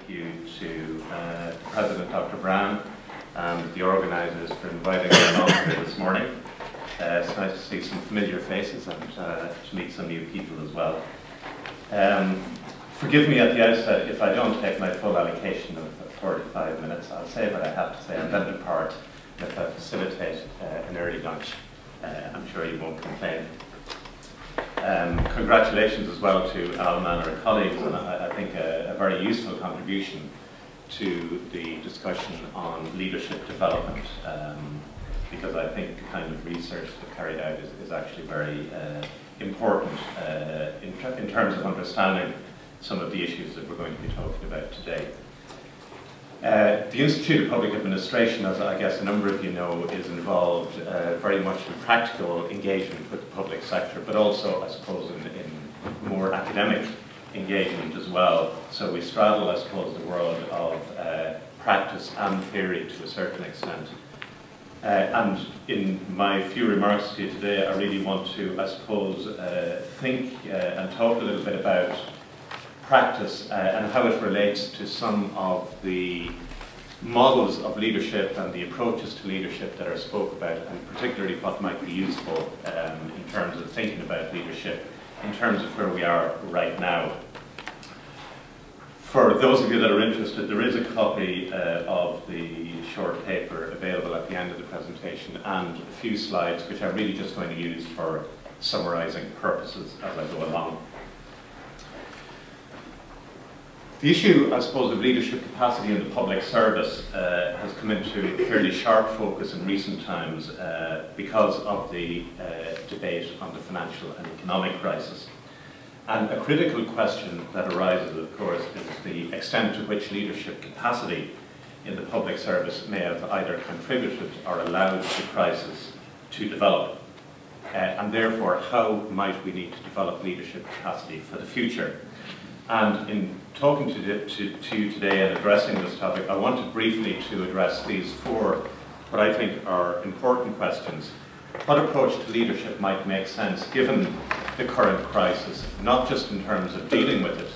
you to President Dr. Brown and the organisers for inviting me along here this morning. It's nice to see some familiar faces and to meet some new people as well. Forgive me at the outset if I don't take my full allocation of 45 minutes. I'll say what I have to say and then depart. If I facilitate an early lunch, I'm sure you won't complain. Congratulations as well to Alma and our colleagues, and I think a very useful contribution to the discussion on leadership development, because I think the kind of research that carried out is actually very important in terms of understanding some of the issues that we're going to be talking about today. The Institute of Public Administration, as I guess a number of you know, is involved very much in practical engagement with the public sector, but also, I suppose, in more academic engagement as well. So we straddle, I suppose, the world of practice and theory to a certain extent. And in my few remarks to you today, I really want to, I suppose, think and talk a little bit about practice and how it relates to some of the models of leadership and the approaches to leadership that are spoke about, and particularly what might be useful in terms of thinking about leadership in terms of where we are right now. For those of you that are interested, there is a copy of the short paper available at the end of the presentation and a few slides which I'm really just going to use for summarising purposes as I go along. The issue, I suppose, of leadership capacity in the public service has come into fairly sharp focus in recent times because of the debate on the financial and economic crisis. And a critical question that arises, of course, is the extent to which leadership capacity in the public service may have either contributed or allowed the crisis to develop. And therefore, how might we need to develop leadership capacity for the future? And in talking to you today and addressing this topic, I wanted briefly to address these four, what I think are important questions. What approach to leadership might make sense given the current crisis, not just in terms of dealing with it,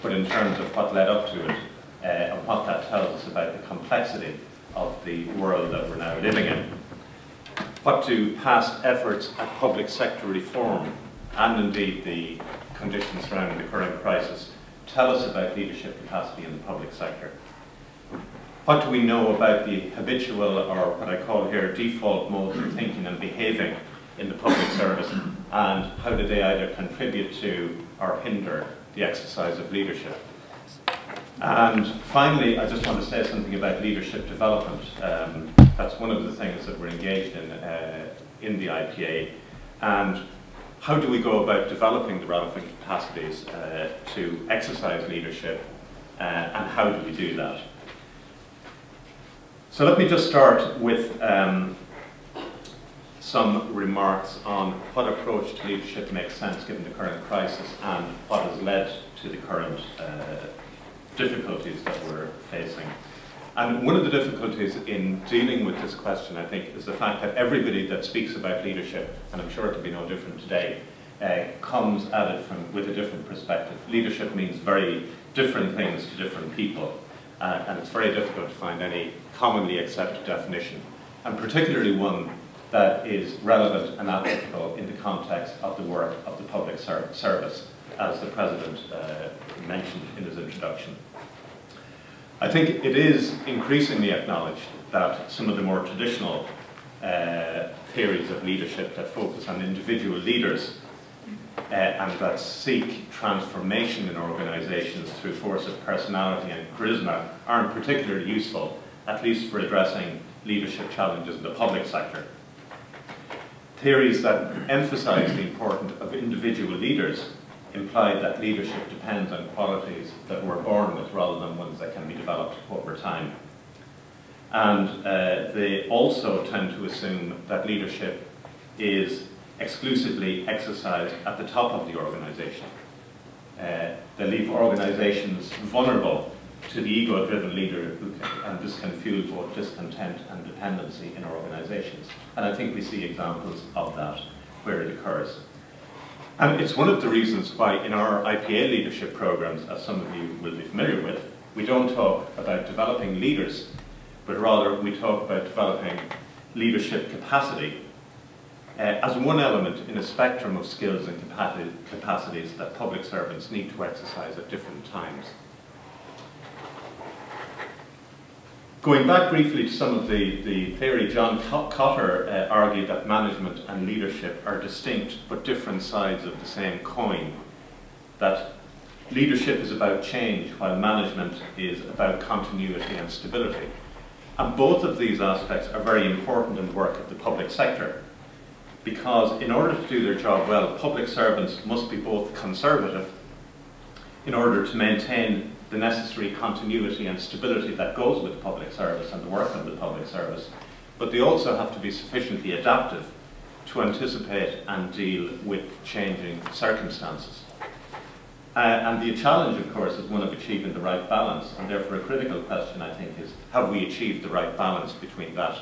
but in terms of what led up to it and what that tells us about the complexity of the world that we're now living in. What do past efforts at public sector reform and indeed the conditions surrounding the current crisis tell us about leadership capacity in the public sector? What do we know about the habitual, or what I call here, default modes of thinking and behaving in the public service, and how do they either contribute to or hinder the exercise of leadership? And finally, I just want to say something about leadership development. That's one of the things that we're engaged in the IPA. And how do we go about developing the relevant capacities to exercise leadership, and how do we do that? So let me just start with some remarks on what approach to leadership makes sense given the current crisis and what has led to the current difficulties that we're facing. And one of the difficulties in dealing with this question, I think, is the fact that everybody that speaks about leadership, and I'm sure it'll be no different today, comes at it with a different perspective. Leadership means very different things to different people, and it's very difficult to find any commonly accepted definition, and particularly one that is relevant and applicable in the context of the work of the public service, as the President mentioned in his introduction. I think it is increasingly acknowledged that some of the more traditional theories of leadership that focus on individual leaders and that seek transformation in organisations through force of personality and charisma aren't particularly useful, at least for addressing leadership challenges in the public sector. Theories that emphasise the importance of individual leaders imply that leadership depends on qualities that we're born with rather than ones that can be developed over time. And they also tend to assume that leadership is exclusively exercised at the top of the organisation. They leave organisations vulnerable to the ego-driven leader and this can fuel both discontent and dependency in organisations. And I think we see examples of that where it occurs. And it's one of the reasons why in our IPA leadership programs, as some of you will be familiar with, we don't talk about developing leaders, but rather we talk about developing leadership capacity as one element in a spectrum of skills and capacities that public servants need to exercise at different times. Going back briefly to some of the theory, John Cotter argued that management and leadership are distinct but different sides of the same coin. That leadership is about change, while management is about continuity and stability. And both of these aspects are very important in the work of the public sector, because in order to do their job well, public servants must be both conservative in order to maintain the necessary continuity and stability that goes with public service and the work of the public service, but they also have to be sufficiently adaptive to anticipate and deal with changing circumstances. And the challenge, of course, is one of achieving the right balance, and therefore a critical question, I think, is have we achieved the right balance between that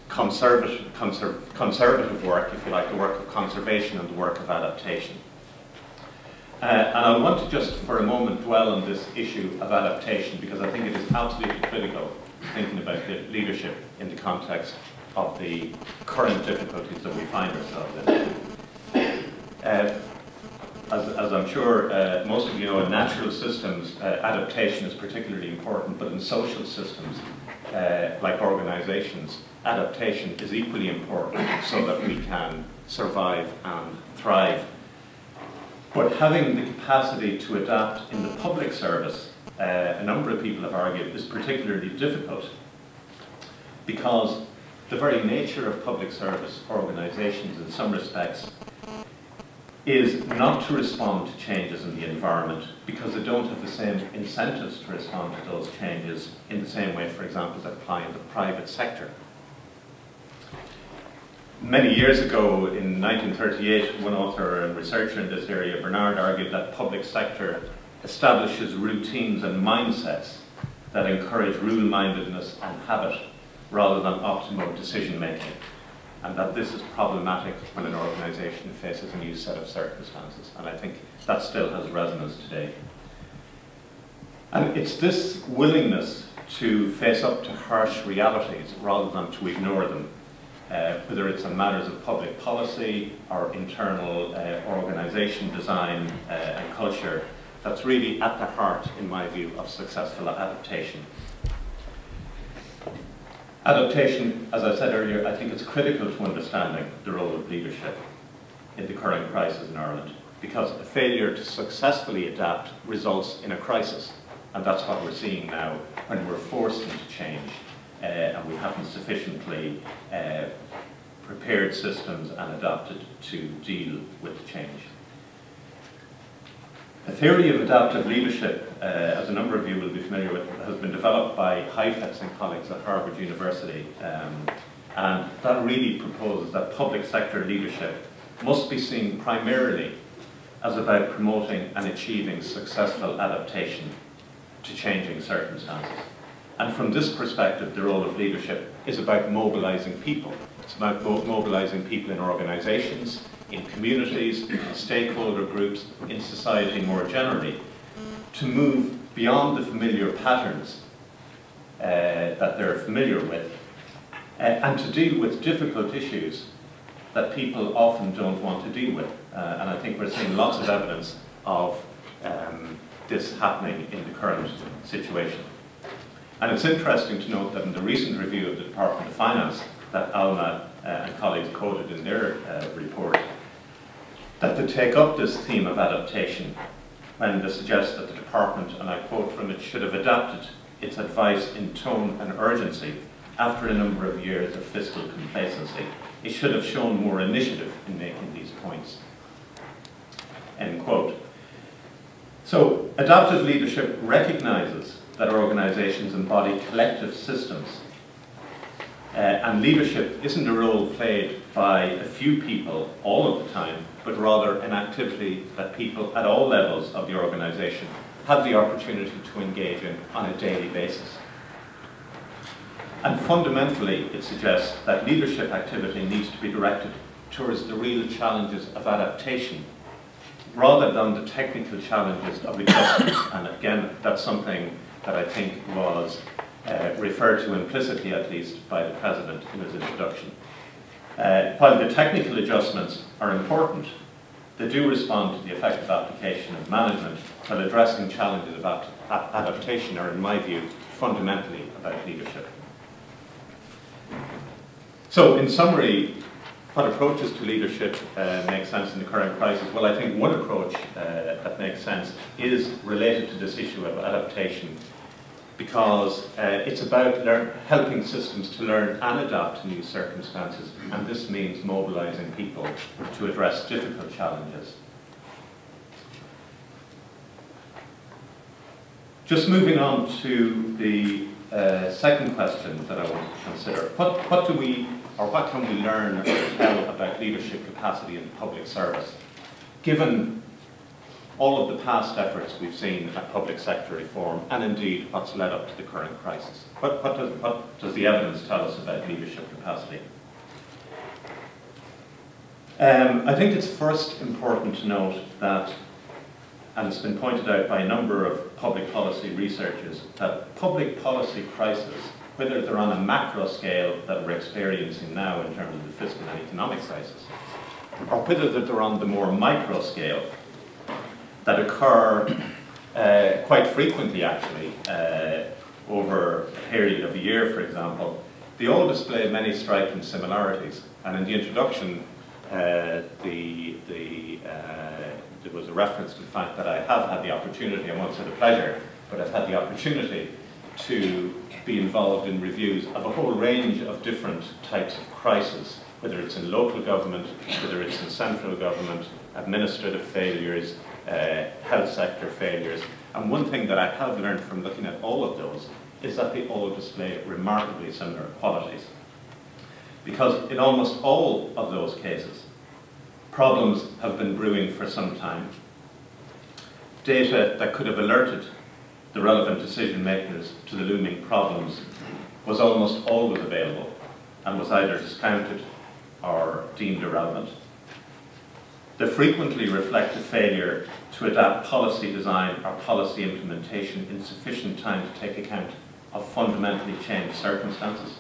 conservative work, if you like, the work of conservation and the work of adaptation. And I want to just for a moment dwell on this issue of adaptation, because I think it is absolutely critical thinking about leadership in the context of the current difficulties that we find ourselves in. As I'm sure most of you know, in natural systems, adaptation is particularly important, but in social systems, like organisations, adaptation is equally important so that we can survive and thrive. But having the capacity to adapt in the public service, a number of people have argued, is particularly difficult, because the very nature of public service organisations in some respects is not to respond to changes in the environment, because they don't have the same incentives to respond to those changes in the same way, for example, that apply in the private sector. Many years ago, in 1938, one author and researcher in this area, Bernard, argued that public sector establishes routines and mindsets that encourage rule-mindedness and habit rather than optimal decision-making, and that this is problematic when an organisation faces a new set of circumstances. And I think that still has resonance today. And it's this willingness to face up to harsh realities rather than to ignore them, whether it's on matters of public policy or internal organisation design and culture, that's really at the heart, in my view, of successful adaptation. Adaptation, as I said earlier, I think it's critical to understanding the role of leadership in the current crisis in Ireland, because a failure to successfully adapt results in a crisis, and that's what we're seeing now when we're forced into change and we haven't sufficiently prepared systems and adapted to deal with change. A theory of adaptive leadership, as a number of you will be familiar with, has been developed by Heifetz and colleagues at Harvard University, and that really proposes that public sector leadership must be seen primarily as about promoting and achieving successful adaptation to changing circumstances. And from this perspective, the role of leadership is about mobilising people. It's about mobilising people in organisations, in communities, in stakeholder groups, in society more generally, to move beyond the familiar patterns that they're familiar with, and to deal with difficult issues that people often don't want to deal with. And I think we're seeing lots of evidence of this happening in the current situation. And it's interesting to note that in the recent review of the Department of Finance that Alma and colleagues quoted in their report, that they take up this theme of adaptation when they suggest that the department, and I quote from it, should have adapted its advice in tone and urgency after a number of years of fiscal complacency. It should have shown more initiative in making these points. End quote. So adaptive leadership recognises that organisations embody collective systems, and leadership isn't a role played by a few people all of the time, but rather an activity that people at all levels of the organisation have the opportunity to engage in on a daily basis. And fundamentally, it suggests that leadership activity needs to be directed towards the real challenges of adaptation rather than the technical challenges of adjustment. And again, that's something that I think was referred to implicitly, at least, by the President in his introduction. While the technical adjustments are important, they do respond to the effective application of management, while addressing challenges of adaptation are, in my view, fundamentally about leadership. So, in summary, what approaches to leadership make sense in the current crisis? Well, I think one approach that makes sense is related to this issue of adaptation, because it's about helping systems to learn and adapt to new circumstances, and this means mobilising people to address difficult challenges. Just moving on to the second question that I want to consider. What do we, or what can we learn or tell about leadership capacity in public service, given all of the past efforts we've seen at public sector reform, and indeed what's led up to the current crisis? What does the evidence tell us about leadership capacity? I think it's first important to note that, and it's been pointed out by a number of public policy researchers, that public policy crises, whether they're on a macro scale that we're experiencing now in terms of the fiscal and economic crisis, or whether they're on the more micro scale that occur quite frequently, actually, over a period of a year, for example, they all display many striking similarities. And in the introduction, there was a reference to the fact that I have had the opportunity, I won't say the pleasure, but I've had the opportunity to be involved in reviews of a whole range of different types of crises, whether it's in local government, whether it's in central government, administrative failures, health sector failures. And one thing that I have learned from looking at all of those is that they all display remarkably similar qualities. Because in almost all of those cases, problems have been brewing for some time. Data that could have alerted the relevant decision makers to the looming problems was almost always available and was either discounted or deemed irrelevant. They frequently reflect a failure to adapt policy design or policy implementation in sufficient time to take account of fundamentally changed circumstances.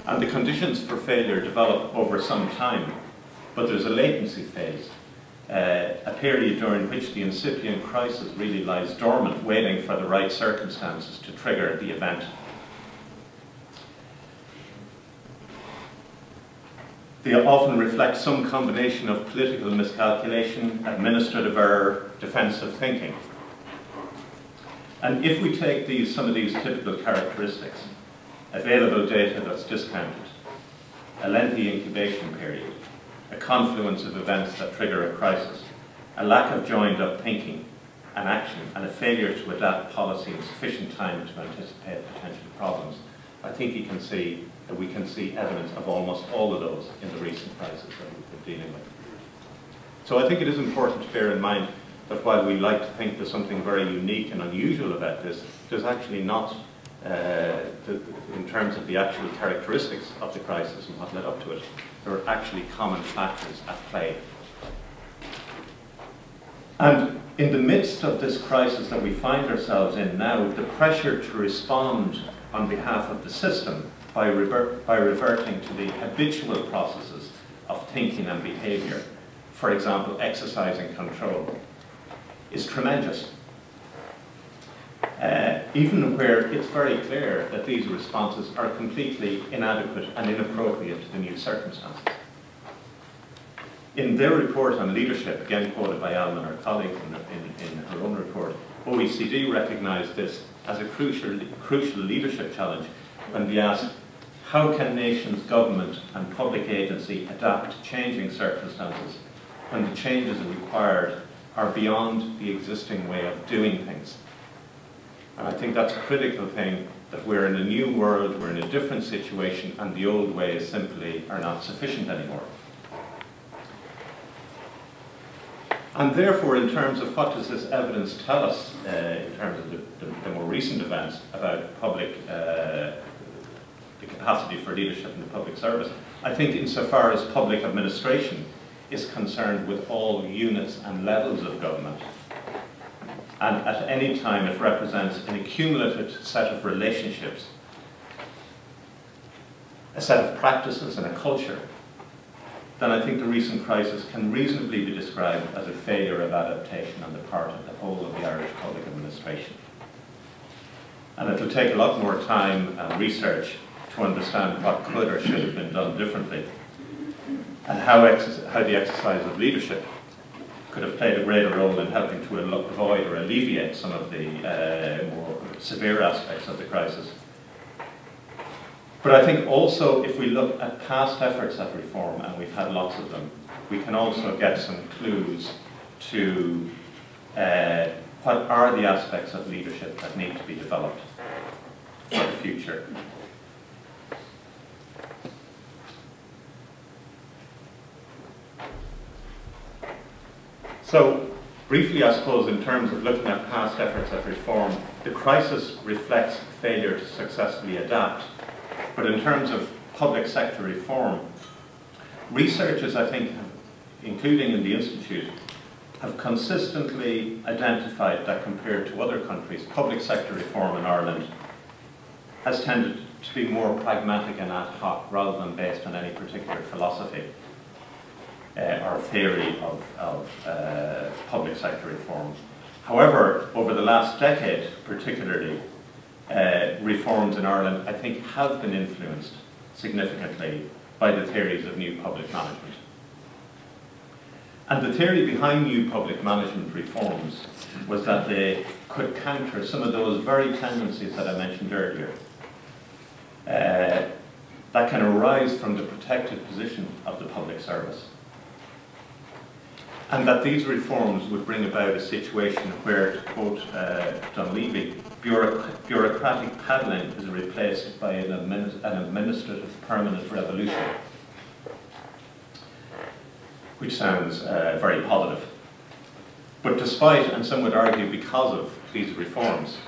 And the conditions for failure develop over some time, but there's a latency phase, a period during which the incipient crisis really lies dormant, waiting for the right circumstances to trigger the event. They often reflect some combination of political miscalculation, administrative error, defensive thinking. And if we take some of these typical characteristics, available data that's discounted, a lengthy incubation period, a confluence of events that trigger a crisis, a lack of joined-up thinking and action, and a failure to adapt policy in sufficient time to anticipate potential problems, I think we can see evidence of almost all of those in the recent crisis that we've been dealing with. So I think it is important to bear in mind that while we like to think there's something very unique and unusual about this, there's actually not, in terms of the actual characteristics of the crisis and what led up to it, there are actually common factors at play. And in the midst of this crisis that we find ourselves in now, the pressure to respond on behalf of the system by reverting to the habitual processes of thinking and behaviour, for example, exercising control, is tremendous. Even where it's very clear that these responses are completely inadequate and inappropriate to the new circumstances. In their report on leadership, again quoted by Alma, our colleague in her own report, OECD recognised this as a crucial leadership challenge when they asked, how can nations, government and public agency adapt to changing circumstances when the changes required are beyond the existing way of doing things? And I think that's a critical thing, that we're in a new world, we're in a different situation, and the old ways simply are not sufficient anymore. And therefore, in terms of what does this evidence tell us, in terms of the more recent events about public, the capacity for leadership in the public service, I think insofar as public administration is concerned with all units and levels of government. And at any time it represents an accumulated set of relationships, a set of practices and a culture, then I think the recent crisis can reasonably be described as a failure of adaptation on the part of the whole of the Irish public administration. And it will take a lot more time and research to understand what could or should have been done differently, and how the exercise of leadership could have played a greater role in helping to avoid or alleviate some of the more severe aspects of the crisis. But I think also, if we look at past efforts at reform, and we've had lots of them, we can also get some clues to what are the aspects of leadership that need to be developed for the future. So, briefly, I suppose, in terms of looking at past efforts at reform, the crisis reflects failure to successfully adapt. But in terms of public sector reform, researchers, I think, including in the Institute, have consistently identified that compared to other countries, public sector reform in Ireland has tended to be more pragmatic and ad hoc rather than based on any particular philosophy or theory of public sector reform. However, over the last decade particularly, reforms in Ireland, I think, have been influenced significantly by the theories of new public management. And the theory behind new public management reforms was that they could counter some of those very tendencies that I mentioned earlier that can arise from the protected position of the public service. And that these reforms would bring about a situation where, to quote John Levy, bureaucratic paddling is replaced by an administrative permanent revolution, which sounds very positive. But despite, and some would argue because of, these reforms,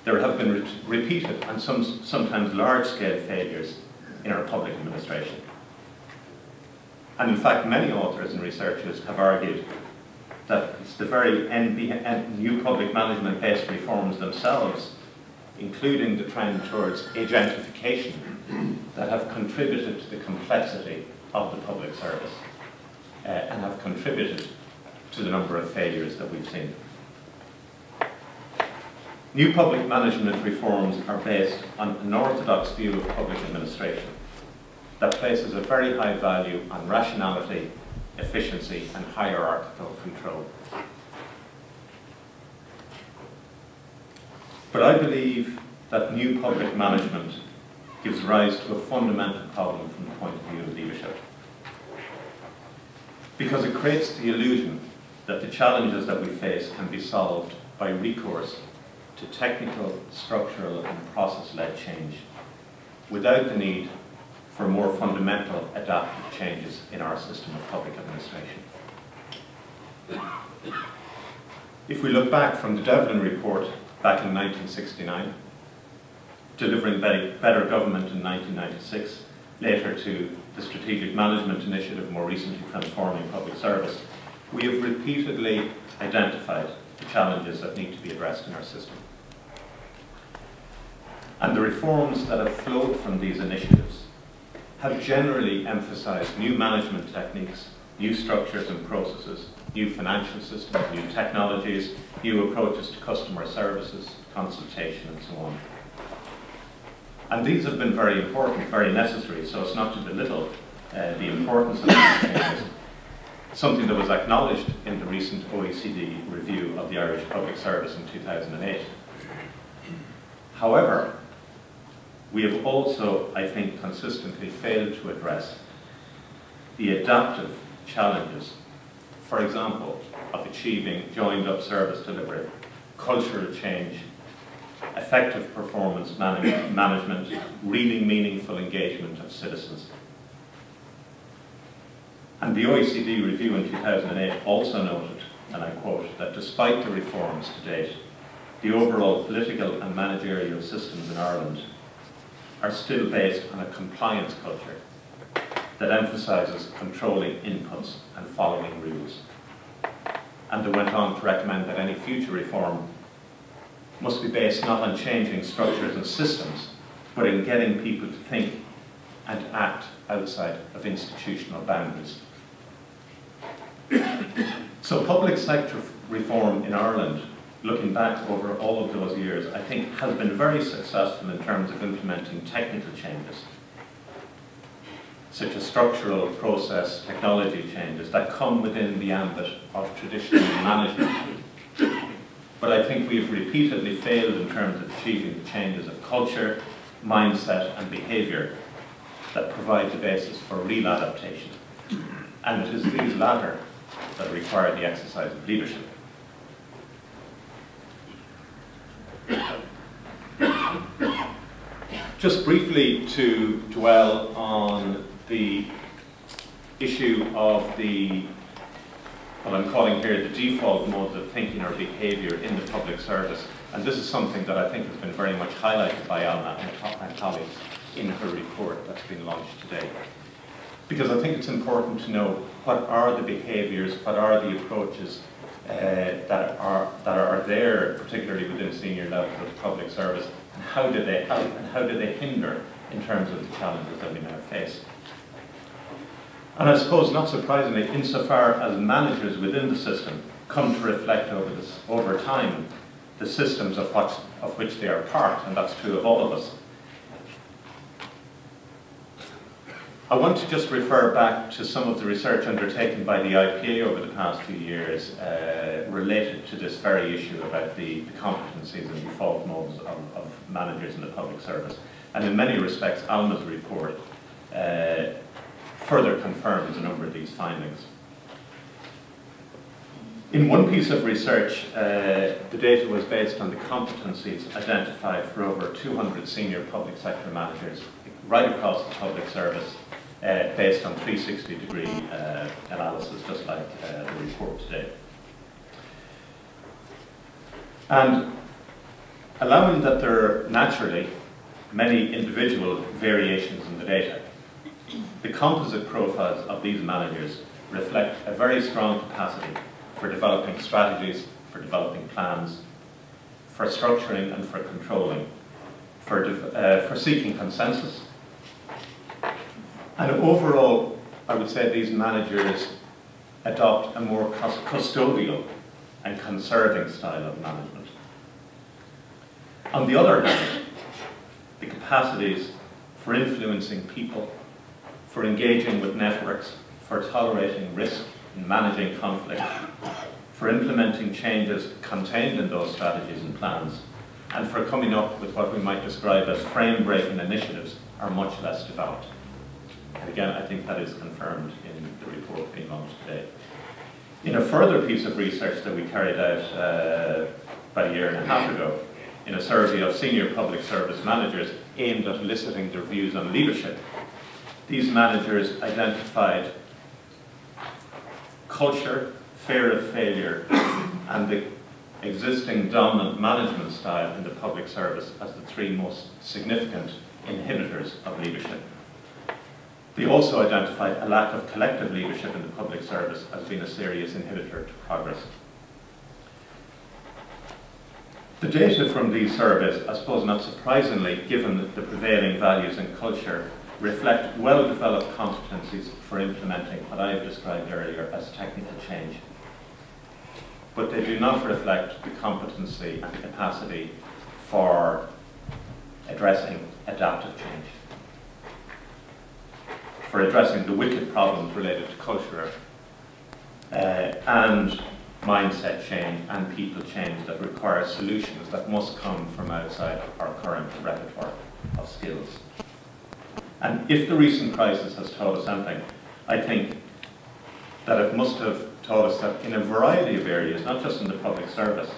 there have been repeated and sometimes large-scale failures in our public administration. And in fact, many authors and researchers have argued that it's the very new public management-based reforms themselves, including the trend towards agentification, that have contributed to the complexity of the public service and have contributed to the number of failures that we've seen. New public management reforms are based on an orthodox view of public administration that places a very high value on rationality, efficiency, and hierarchical control. But I believe that new public management gives rise to a fundamental problem from the point of view of leadership, because it creates the illusion that the challenges that we face can be solved by recourse to technical, structural, and process-led change, without the need for more fundamental adaptive changes in our system of public administration. If we look back from the Devlin report back in 1969, delivering better government in 1996, later to the Strategic Management Initiative, more recently transforming public service, we have repeatedly identified the challenges that need to be addressed in our system. And the reforms that have flowed from these initiatives have generally emphasized new management techniques, new structures and processes, new financial systems, new technologies, new approaches to customer services, consultation, and so on. And these have been very important, very necessary, so it's not to belittle the importance of these changes. Something that was acknowledged in the recent OECD review of the Irish Public Service in 2008. However, we have also, I think, consistently failed to address the adaptive challenges, for example, of achieving joined-up service delivery, cultural change, effective performance management, really meaningful engagement of citizens. And the OECD review in 2008 also noted, and I quote, that despite the reforms to date, the overall political and managerial systems in Ireland are still based on a compliance culture that emphasises controlling inputs and following rules. And they went on to recommend that any future reform must be based not on changing structures and systems, but in getting people to think and act outside of institutional boundaries. So public sector reform in Ireland, looking back over all of those years, I think has been very successful in terms of implementing technical changes, such as structural, process, technology changes that come within the ambit of traditional management. But I think we've repeatedly failed in terms of achieving the changes of culture, mindset and behaviour that provide the basis for real adaptation. And it is these latter that require the exercise of leadership. Just briefly to dwell on the issue of what I'm calling here the default modes of thinking or behaviour in the public service. And this is something that I think has been very much highlighted by Alma and colleagues in her report that's been launched today. Because I think it's important to know what are the behaviours, what are the approaches that are there, particularly within senior levels of the public service, and how do they help and how do they hinder in terms of the challenges that we now face. And I suppose, not surprisingly, insofar as managers within the system come to reflect over time the systems of which they are part, and that's true of all of us. I want to just refer back to some of the research undertaken by the IPA over the past few years related to this very issue about the competencies and default modes of managers in the public service. And in many respects, Alma's report further confirms a number of these findings. In one piece of research, the data was based on the competencies identified for over 200 senior public sector managers right across the public service, based on 360-degree analysis, just like the report today. And allowing that there are naturally many individual variations in the data, the composite profiles of these managers reflect a very strong capacity for developing strategies, for developing plans, for structuring and for controlling, for seeking consensus. And overall, I would say these managers adopt a more custodial and conserving style of management. On the other hand, the capacities for influencing people, for engaging with networks, for tolerating risk and managing conflict, for implementing changes contained in those strategies and plans, and for coming up with what we might describe as frame-breaking initiatives are much less developed. And again, I think that is confirmed in the report being launched today. In a further piece of research that we carried out about a year and a half ago, in a survey of senior public service managers aimed at eliciting their views on leadership, these managers identified culture, fear of failure, and the existing dominant management style in the public service as the three most significant inhibitors of leadership. They also identified a lack of collective leadership in the public service as being a serious inhibitor to progress. The data from these surveys, I suppose not surprisingly, given the prevailing values and culture, reflect well-developed competencies for implementing what I have described earlier as technical change. But they do not reflect the competency and the capacity for addressing adaptive change, for addressing the wicked problems related to culture and mindset change and people change that require solutions that must come from outside our current repertoire of skills. And if the recent crisis has taught us anything, I think that it must have taught us that in a variety of areas, not just in the public service,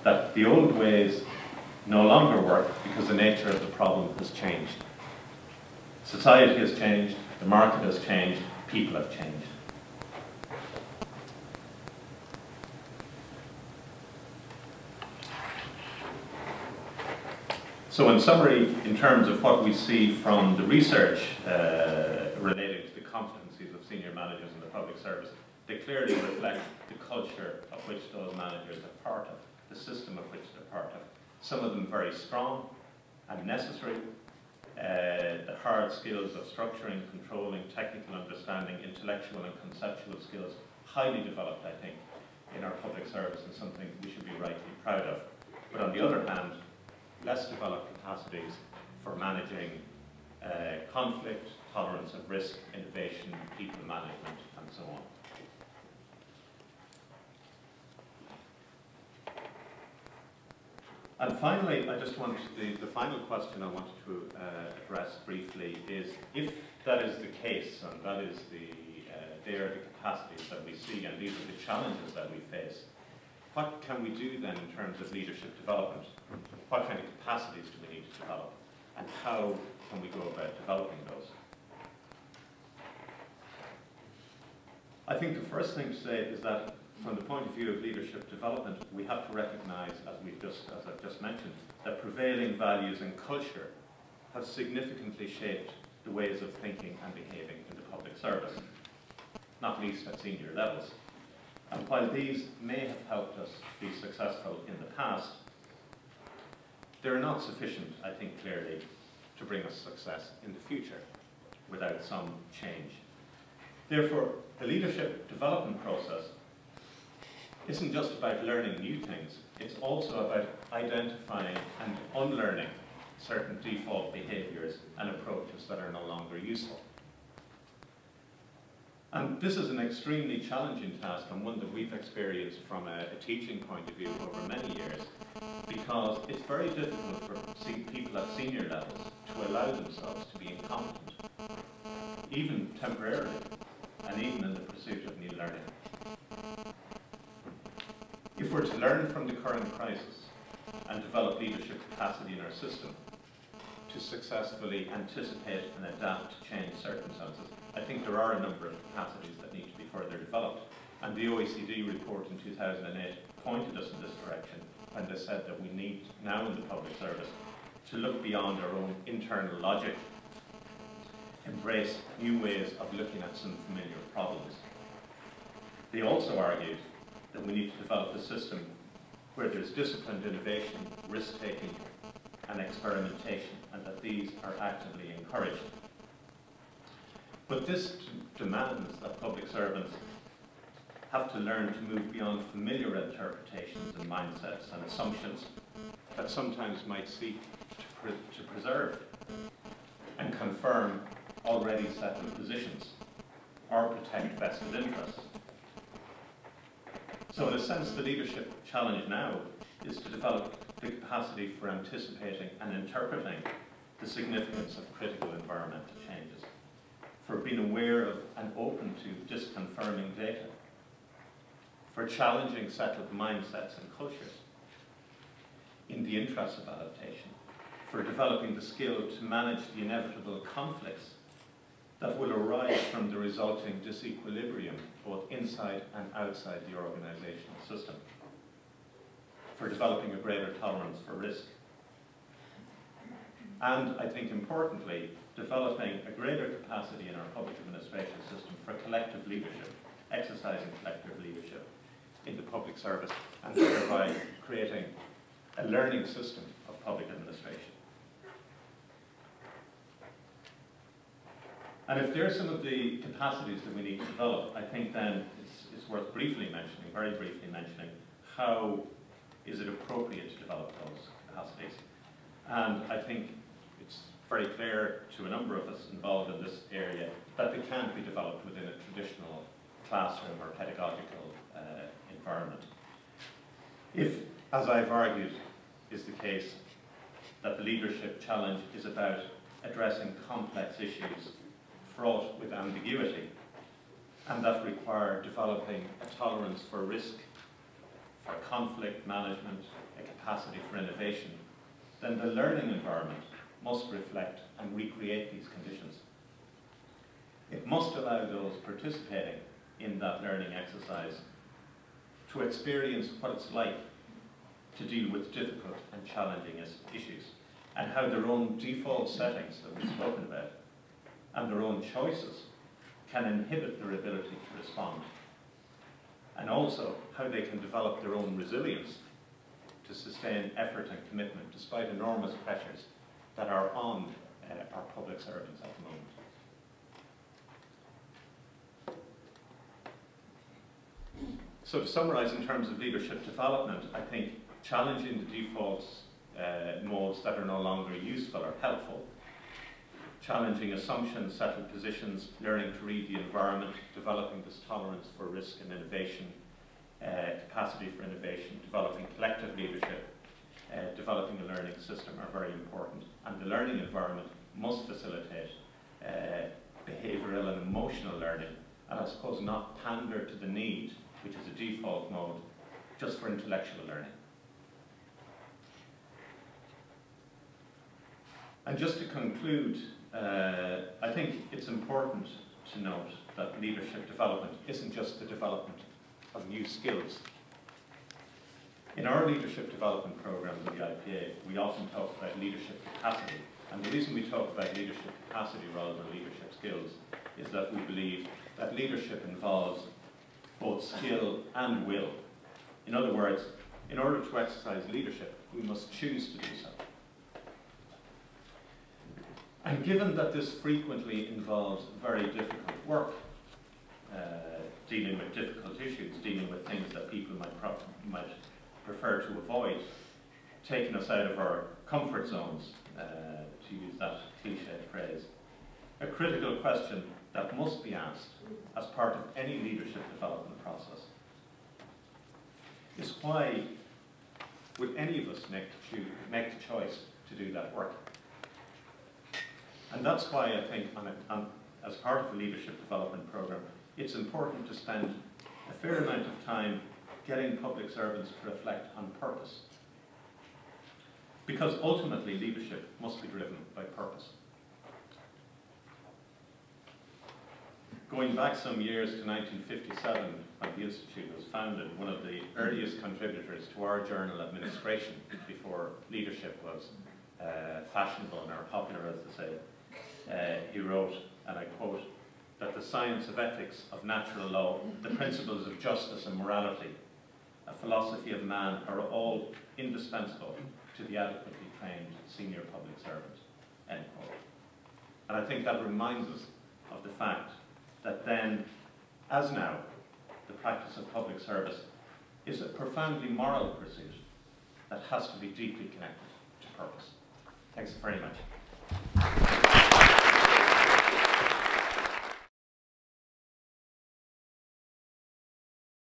that the old ways no longer work because the nature of the problem has changed. Society has changed, the market has changed, people have changed. So in summary, in terms of what we see from the research related to the public service, they clearly reflect the culture of which those managers are part of, the system of which they're part of. Some of them very strong and necessary. The hard skills of structuring, controlling, technical understanding, intellectual and conceptual skills, highly developed, I think, in our public service, and something we should be rightly proud of. But on the other hand, less developed capacities for managing conflict, tolerance of risk, innovation, people management, and so on. And finally, I just want the final question I wanted to address briefly is, if that is the case, and that is they are the capacities that we see, and these are the challenges that we face, what can we do then in terms of leadership development? What kind of capacities do we need to develop? And how can we go about developing those? I think the first thing to say is that from the point of view of leadership development, we have to recognise, as I've just mentioned, that prevailing values and culture have significantly shaped the ways of thinking and behaving in the public service, not least at senior levels. And while these may have helped us be successful in the past, they're not sufficient, I think clearly, to bring us success in the future without some change. Therefore, the leadership development process isn't just about learning new things, it's also about identifying and unlearning certain default behaviours and approaches that are no longer useful. And this is an extremely challenging task, and one that we've experienced from a teaching point of view over many years, because it's very difficult for people at senior levels to allow themselves to be incompetent, even temporarily, and even in the pursuit of new learning. If we're to learn from the current crisis and develop leadership capacity in our system to successfully anticipate and adapt to changed circumstances, I think there are a number of capacities that need to be further developed. And the OECD report in 2008 pointed us in this direction when they said that we need now in the public service to look beyond our own internal logic, embrace new ways of looking at some familiar problems. They also argued that we need to develop a system where there's disciplined innovation, risk-taking and experimentation, and that these are actively encouraged. But this demands that public servants have to learn to move beyond familiar interpretations and mindsets and assumptions that sometimes might seek to preserve and confirm already settled positions or protect vested interests. So in a sense, the leadership challenge now is to develop the capacity for anticipating and interpreting the significance of critical environmental changes, for being aware of and open to disconfirming data, for challenging settled mindsets and cultures in the interest of adaptation, for developing the skill to manage the inevitable conflicts that will arise from the resulting disequilibrium both inside and outside the organisational system, for developing a greater tolerance for risk, and I think importantly, developing a greater capacity in our public administration system for collective leadership, exercising collective leadership in the public service, and thereby creating a learning system of public administration. And if there are some of the capacities that we need to develop, I think then it's worth briefly mentioning, very briefly mentioning, how is it appropriate to develop those capacities. And I think it's very clear to a number of us involved in this area that they can't be developed within a traditional classroom or pedagogical environment. If, as I've argued, is the case that the leadership challenge is about addressing complex issues fraught with ambiguity, and that require developing a tolerance for risk, for conflict management, a capacity for innovation, then the learning environment must reflect and recreate these conditions. It must allow those participating in that learning exercise to experience what it's like to deal with difficult and challenging issues, and how their own default settings that we've spoken about and their own choices can inhibit their ability to respond, and also how they can develop their own resilience to sustain effort and commitment despite enormous pressures that are on our public servants at the moment. So to summarise in terms of leadership development, I think challenging the defaults modes that are no longer useful or helpful, challenging assumptions, settled positions, learning to read the environment, developing this tolerance for risk and innovation, capacity for innovation, developing collective leadership, developing a learning system are very important. And the learning environment must facilitate behavioural and emotional learning, and I suppose not pander to the need, which is a default mode, just for intellectual learning. And just to conclude, I think it's important to note that leadership development isn't just the development of new skills. In our leadership development program with the IPA, we often talk about leadership capacity. And the reason we talk about leadership capacity rather than leadership skills is that we believe that leadership involves both skill and will. In other words, in order to exercise leadership, we must choose to do so. And given that this frequently involves very difficult work, dealing with difficult issues, dealing with things that people might prefer to avoid, taking us out of our comfort zones, to use that cliched phrase, a critical question that must be asked as part of any leadership development process is why would any of us make the choice to do that work? And that's why I think, as part of a leadership development program, it's important to spend a fair amount of time getting public servants to reflect on purpose. Because ultimately, leadership must be driven by purpose. Going back some years to 1957, when the Institute was founded, one of the earliest contributors to our journal, Administration, before leadership was fashionable or popular, as they say, he wrote, and I quote, that the science of ethics, of natural law, the principles of justice and morality, a philosophy of man are all indispensable to the adequately trained senior public servant, end quote. And I think that reminds us of the fact that then, as now, the practice of public service is a profoundly moral pursuit that has to be deeply connected to purpose. Thanks very much.